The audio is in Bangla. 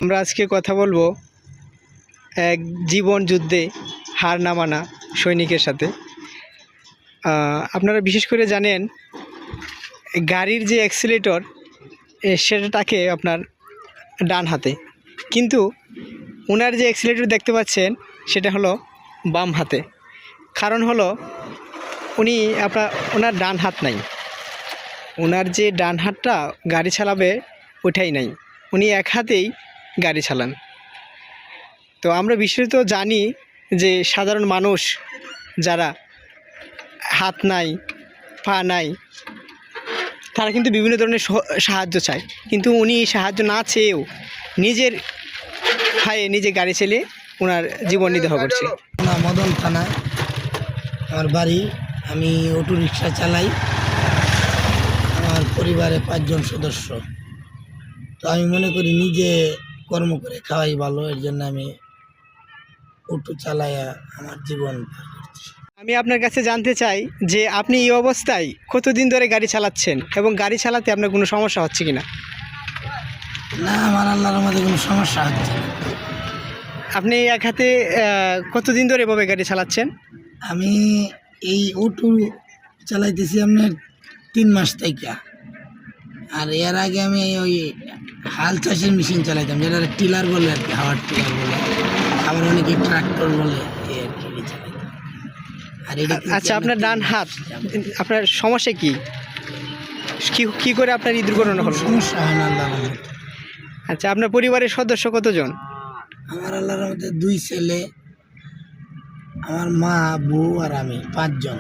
আমরা আজকে কথা বলবো এক জীবন যুদ্ধে হার না মানা সৈনিকের সাথে। আপনারা বিশেষ করে জানেন গাড়ির যে অ্যাক্সিলেটর সেটা থাকে আপনার ডান হাতে, কিন্তু ওনার যে অ্যাক্সিলেটর দেখতে পাচ্ছেন সেটা হলো বাম হাতে। কারণ হলো ওনার ডান হাত নাই, ওনার যে ডান হাতটা গাড়ি চালাবে ওইটাই নাই, উনি এক হাতেই গাড়ি চালান। তো আমরা বিশেষত জানি যে সাধারণ মানুষ যারা হাত নাই পা নাই তারা কিন্তু বিভিন্ন ধরনের সাহায্য চায়, কিন্তু উনি সাহায্য না চেয়েও নিজের পায়ে নিজে গাড়ি চালিয়ে ওনার জীবন নির্বাহ করছে। মদন থানা আমার বাড়ি। আমি অটো রিক্সা চালাই। আমার পরিবারে 5 জন সদস্য। তো আমি মনে করি নিজে কর্ম করে খাওয়াই ভালো, এর জন্য আমি অটো চালাইয়া আমার জীবন পার করছি। আমি আপনার কাছে জানতে চাই যে আপনি এই অবস্থায় কতদিন ধরে গাড়ি চালাচ্ছেন এবং গাড়ি চালাতে আপনার কোনো সমস্যা হচ্ছে কিনা? না, আমার আল্লাহর মধ্যে কোনো সমস্যা হচ্ছে না। আপনি এক হাতে কতদিন ধরে এভাবে গাড়ি চালাচ্ছেন? আমি এই অটো চালাইতেছি আপনার 3 মাস থেকে। আর এর আগে আমি ওই হাল চাষের মেশিন চালাইতাম, যেটা টিলার বলে আর কি, হাওয়ার টিলার বলে, আবার অনেকে ট্রাক্টর বলে, এই আর কি চালাইতাম। আর এটা আচ্ছা, আপনার ডান হাত, আপনার সমস্যা কি কি করে আপনার এই দুর্ঘটনা হলো? সমস্যা হয় না আল্লাহর রহমতে। আচ্ছা, আপনার পরিবারের সদস্য কতজন? আমার আল্লাহর রহমতে 2 ছেলে, আমার মা, বউ আর আমি, 5 জন।